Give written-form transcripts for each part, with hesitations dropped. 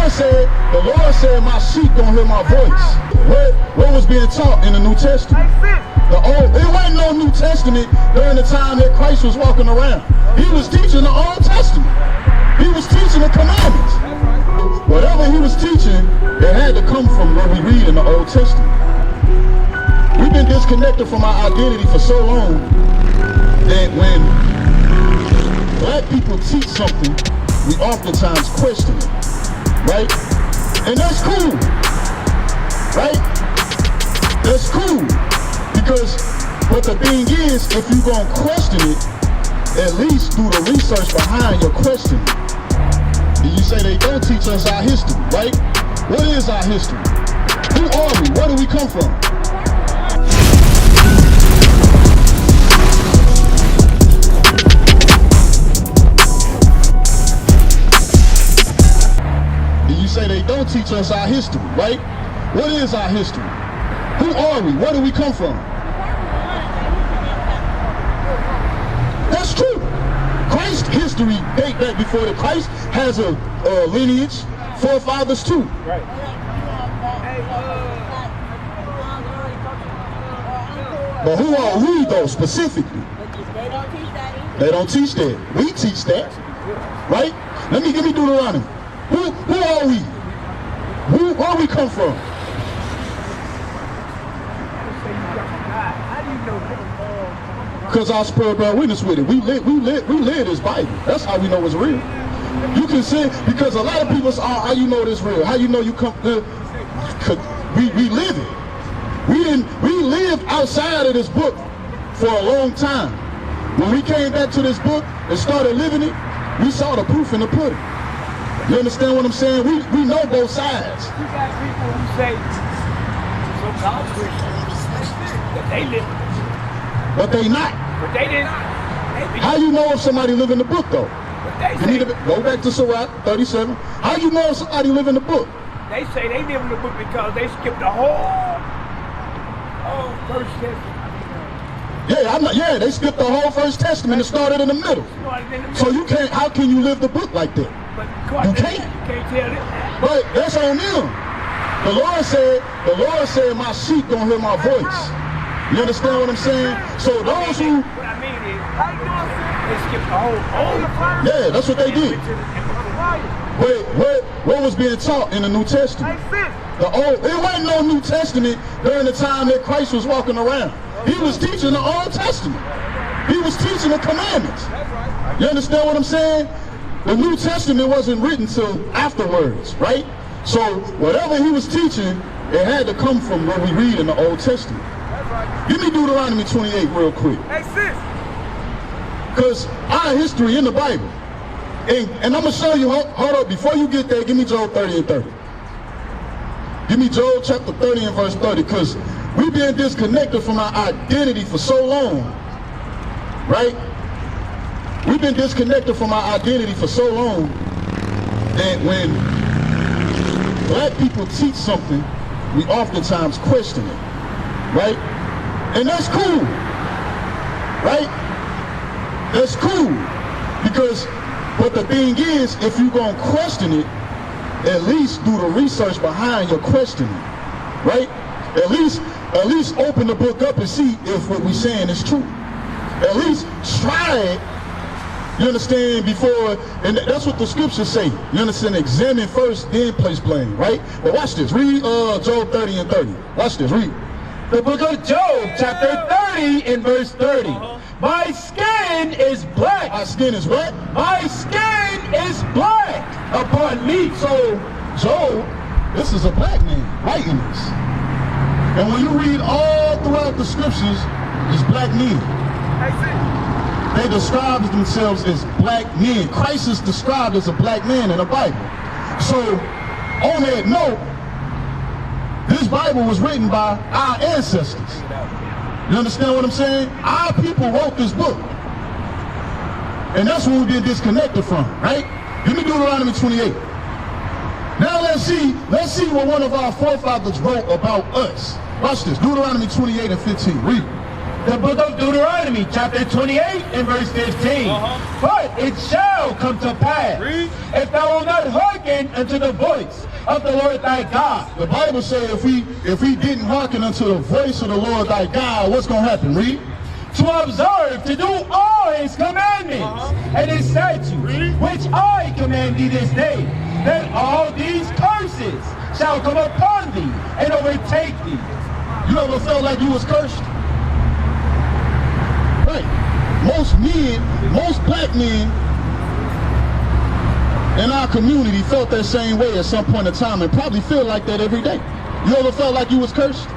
said, my sheep don't hear my voice. What was being taught in the New Testament? It wasn't no New Testament during the time that Christ was walking around. He was teaching the Old Testament. He was teaching the commandments. Whatever he was teaching, it had to come from what we read in the Old Testament. We've been disconnected from our identity for so long that when black people teach something, we oftentimes question it, right? And that's cool, right? That's cool, because but the thing is, if you're gonna question it, at least do the research behind your question. You say they don't teach us our history, right? What is our history? Who are we? Where do we come from? You say they don't teach us our history, right? What is our history? Who are we? Where do we come from? That's true. Christ's history date back before the Christ has a lineage, forefathers too. Right. But who are we though specifically? They don't teach that. They don't teach that. We teach that, right? Let me give me Deuteronomy. Who are we? Where we come from? Because our spirit bear witness with it. We live this Bible. That's how we know it's real. You can say, because a lot of people say, oh, how you know this real? How you know you come? We live it. We lived outside of this book for a long time. When we came back to this book and started living it, we saw the proof in the pudding. You understand what I'm saying? We know both sides. You got people who say, so-called Christians, that they live in this. But they not. But they didn't. How you know if somebody live in the book though? You need to go back to Sirach 37. How you know if somebody live in the book? They say they live in the book because they skipped the whole First Testament. Yeah, they skipped the whole First Testament and started in the middle. So you can't. How can you live the book like that? But you can't. You can't tell it. But that's on them. The Lord said, my sheep don't hear my voice. You understand what I'm saying? So those who... What I mean is, they skipped the whole yeah, that's what they did. What was being taught in the New Testament? It wasn't no New Testament during the time that Christ was walking around. He was teaching the Old Testament. He was teaching the commandments. You understand what I'm saying? The New Testament wasn't written till afterwards, right? So whatever he was teaching, it had to come from what we read in the Old Testament. Give me Deuteronomy 28 real quick. Because our history in the Bible. And I'm going to show you, hold up, before you get there, give me Job 30 and 30. Give me Job chapter 30 and verse 30, because we've been disconnected from our identity for so long, right? We've been disconnected from our identity for so long that when black people teach something, we oftentimes question it, right? And that's cool, right? That's cool, because, but the thing is, if you're gonna question it, at least do the research behind your questioning, right? At least open the book up and see if what we're saying is true. At least try it, you understand, before, and that's what the scriptures say. You understand, examine first, then place blame, right? But watch this, read Job 30 and 30. Watch this, read. The book of Job, chapter 30 and verse 30. My skin is black. My skin is what? My skin is black upon me. So, Job, this is a black man writing this. And when you read all throughout the scriptures, it's black men. They describe themselves as black men. Christ is described as a black man in the Bible. So, on that note, this Bible was written by our ancestors. You understand what I'm saying? Our people wrote this book. And that's what we've been disconnected from, right? Give me Deuteronomy 28. Now let's see what one of our forefathers wrote about us. Watch this, Deuteronomy 28 and 15, read. The book of Deuteronomy, chapter 28 and verse 15. But it shall come to pass, if thou wilt not hearken unto the voice of the Lord thy God. The Bible says if we didn't hearken unto the voice of the Lord thy God, what's going to happen? Read. To observe, to do all his commandments and his statutes, which I command thee this day, that all these curses shall come upon thee and overtake thee. You ever felt like you was cursed? Right. Most black men in our community felt that same way at some point in time and probably feel like that every day. You ever felt like you was cursed?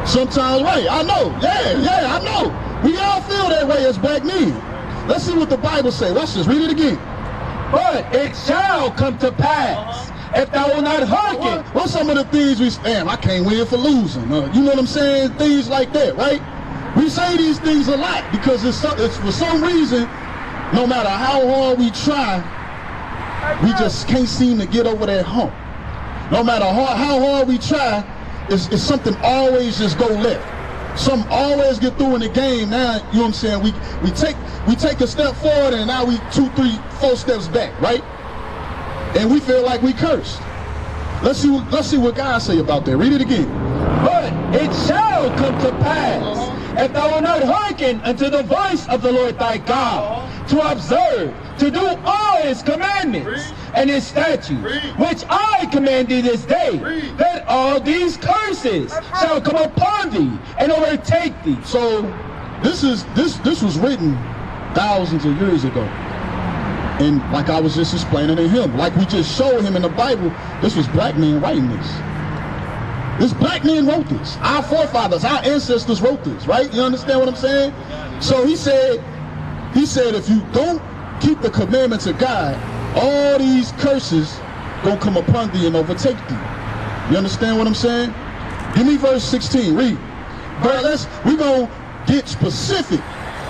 Sometimes, right. I know. Yeah, I know. We all feel that way as black men. Let's see what the Bible says. Watch this. Read it again. But it shall come to pass, if thou wilt not hearken. What's some of the things we say? I can't win for losing. You know what I'm saying? Things like that, right? We say these things a lot because it's for some reason, no matter how hard we try, we just can't seem to get over that hump. No matter how hard we try, it's something always just go left. Something always get through in the game. Now, you know what I'm saying? We take a step forward and now we 2, 3, 4 steps back, right? And we feel like we cursed. Let's see what God say about that. Read it again. But it shall come to pass, if thou wilt not hearken unto the voice of the Lord thy God, to observe, to do all his commandments and his statutes, which I command thee this day, that all these curses shall come upon thee and overtake thee. So this was written thousands of years ago. And like I was just explaining to him, like we just showed him in the Bible, this was black men writing this. This black man wrote this. Our forefathers, our ancestors wrote this, right? You understand what I'm saying? So he said, if you don't keep the commandments of God, all these curses gonna come upon thee and overtake thee. You understand what I'm saying? Give me verse 16, read. We're gonna get specific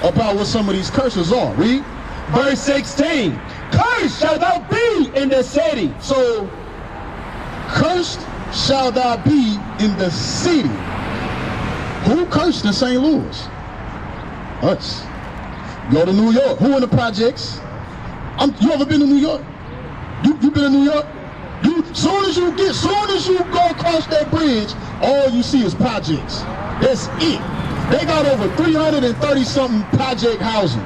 about what some of these curses are. Read. Verse 16, cursed shalt thou be in the city. So, cursed shall thou be in the city. Who cursed in St. Louis? Us. Go to New York. Who in the projects? You ever been to New York? You been to New York? Soon as you go across that bridge, all you see is projects. That's it. They got over 330 something project housing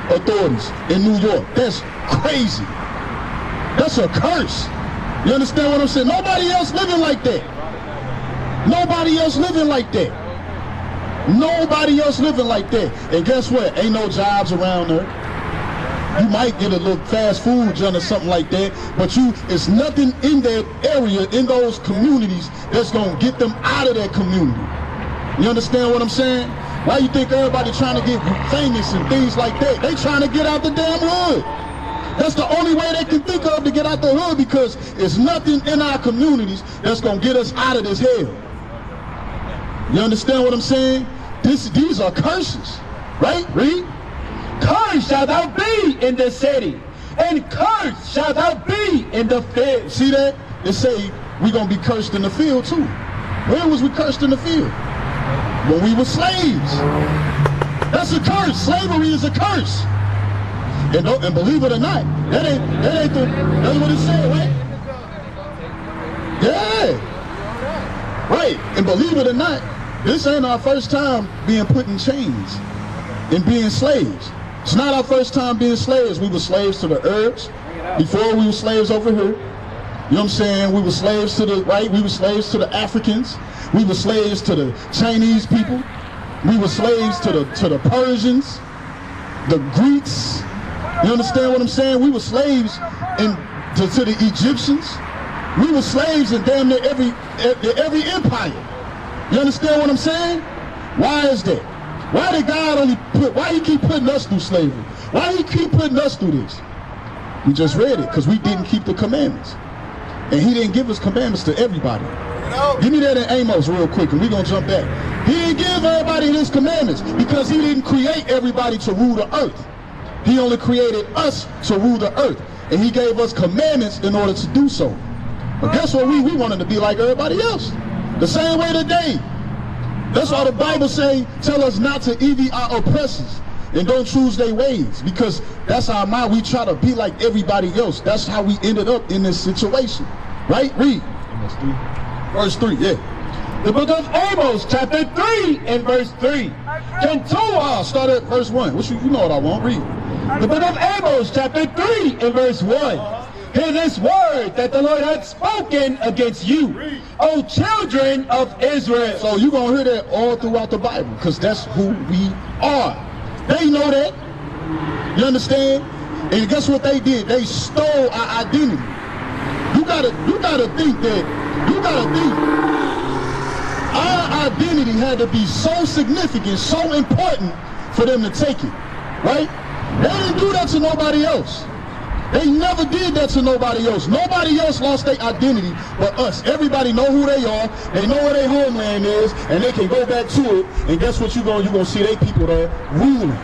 authorities in New York. That's crazy. That's a curse. You understand what I'm saying? Nobody else living like that. Nobody else living like that. Nobody else living like that. And guess what? Ain't no jobs around there. You might get a little fast food joint or something like that, but it's nothing in that area, in those communities, that's gonna get them out of that community. You understand what I'm saying? Why you think everybody trying to get famous and things like that? They trying to get out the damn hood. That's the only way they can think of to get out the hood, because it's nothing in our communities that's gonna get us out of this hell. You understand what I'm saying? These are curses, right? Read. Cursed shalt thou be in the city, and cursed shalt thou be in the field. See that? They say we're gonna be cursed in the field too. Where was we cursed in the field? When we were slaves. That's a curse. Slavery is a curse. And believe it or not, that's what it said, right? Yeah. Right. And believe it or not, this ain't our first time being put in chains and being slaves. It's not our first time being slaves. We were slaves to the Arabs. Before we were slaves over here. You know what I'm saying? We were slaves to the, right? We were slaves to the Africans. We were slaves to the Chinese people. We were slaves to the Persians, the Greeks. You understand what I'm saying? We were slaves to the Egyptians. We were slaves in damn near every empire. You understand what I'm saying? Why is that? Why did God why he keep putting us through slavery? Why he keep putting us through this? We just read it, because we didn't keep the commandments. And he didn't give us commandments to everybody. Give me that in Amos real quick, and we're going to jump back. He didn't give everybody his commandments because he didn't create everybody to rule the earth. He only created us to rule the earth. And he gave us commandments in order to do so. But guess what? We wanted to be like everybody else. The same way today. That's why the Bible say, tell us not to envy our oppressors and don't choose their ways, because that's our mind. We try to be like everybody else. That's how we ended up in this situation. Right? Read. Verse 3, yeah. The book of Amos, chapter 3 and verse 3. Start at verse 1. You know what I want. Read. The book of Amos, chapter 3 and verse 1. Hear this word that the Lord hath spoken against you, O children of Israel. So you're going to hear that all throughout the Bible, because that's who we are. They know that. You understand? And guess what they did? They stole our identity. You gotta think that, our identity had to be so significant, so important for them to take it, right? They didn't do that to nobody else. They never did that to nobody else. Nobody else lost their identity but us. Everybody know who they are. They know where their homeland is, and they can go back to it. And guess what you're gonna see their people there ruling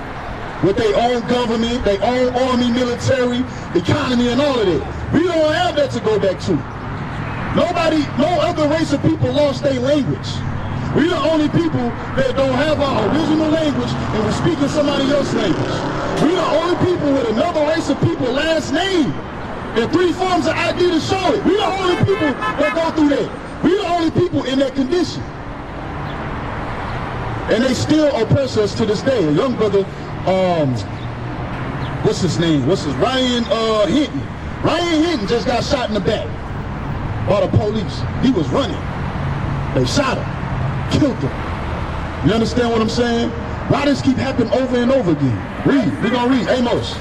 with their own government, their own army, military, economy, and all of that. We don't have that to go back to. No other race of people lost their language. We the only people that don't have our original language and we're speaking somebody else's language. We the only people with another race of people last name and 3 forms of ID to show it. We the only people that go through that. We the only people in that condition. And they still oppress us to this day. A young brother, what's his name? Ryan Hinton. Ryan Hinton just got shot in the back by the police. He was running. They shot him. Killed them. You understand what I'm saying? Why does this keep happening over and over again? Read. We're going to read Amos.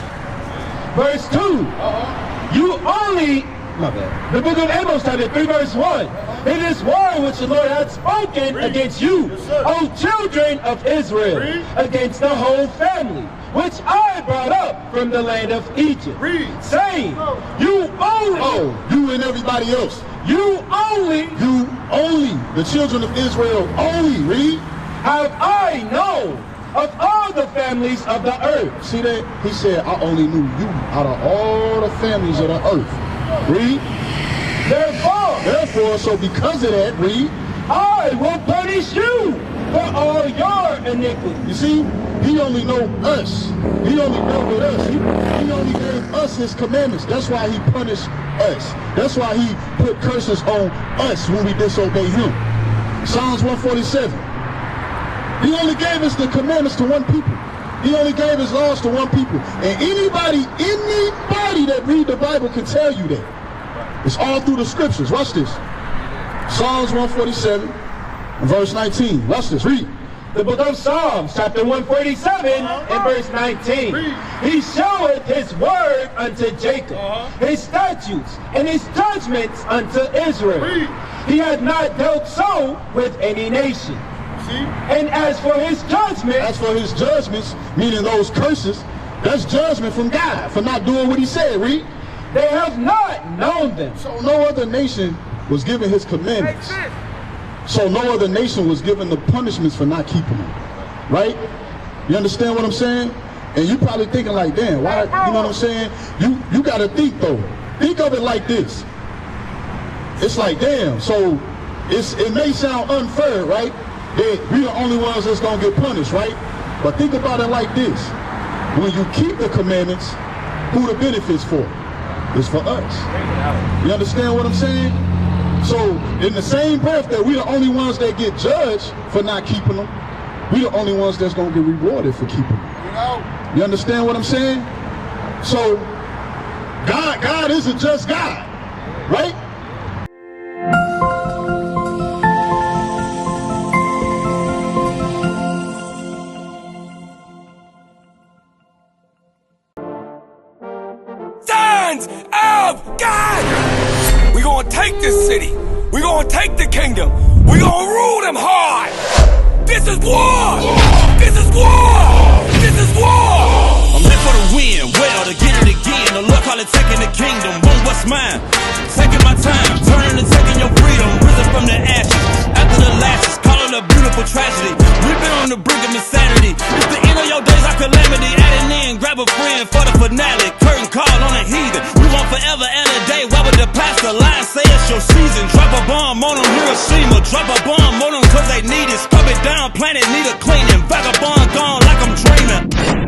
Verse 2. You only, the book of Amos, chapter 3, verse 1. It is word which the Lord hath spoken against you, O children of Israel, against the whole family, which I brought up from the land of Egypt, saying, you only. Oh, you and everybody else. You only, the children of Israel only, read, have I known of all the families of the earth. See that? He said, I only knew you out of all the families of the earth. Read. Therefore, so because of that, read, I will punish you for all your iniquity. You see, he only know us. He only dealt with us. He only gave us his commandments. That's why he punished us. That's why he put curses on us when we disobey him. Psalms 147. He only gave us the commandments to one people. He only gave his laws to one people. And anybody that read the Bible can tell you that. It's all through the scriptures. Watch this. Psalms 147, verse 19. Watch this. Read. The book of Psalms, chapter 147, and verse 19. He showeth his word unto Jacob, his statutes and his judgments unto Israel. He hath not dealt so with any nation. And as for his judgments, meaning those curses, that's judgment from God for not doing what he said. Read. They have not known them. So no other nation was given his commandments. So no other nation was given the punishments for not keeping them. Right? You understand what I'm saying? And you probably thinking like, damn, why, you know what I'm saying? You got to think though. Think of it like this. It's like, damn, so it may sound unfair, right? That we're the only ones that's going to get punished, right? But think about it like this. When you keep the commandments, who the benefits for? It's for us. You understand what I'm saying? So in the same breath that we're the only ones that get judged for not keeping them, we're the only ones that's going to get rewarded for keeping them. You understand what I'm saying? So God isn't just God, right? Sons of God! We're going to take this city. We're going to take the kingdom. We're going to rule them hard. This is war! This is war! This is war! I'm here for the win, well, to get it again. The Lord call it taking the kingdom. Want what's mine? Taking my time, turning and taking your freedom. Risen from the ashes, after the lashes, call it a beautiful tragedy. We've been on the brink of insanity. It's the end of your days, our calamity. Adding in, grab a friend for the finale. Curtain call on a heathen. We want forever and a day. Why would the pastor lie, say it it's your season. Drop a bomb on them, Hiroshima. Drop a bomb on them cause they need it. Scrub it down, planet need a cleaning. Vagabond gone like I'm dreaming.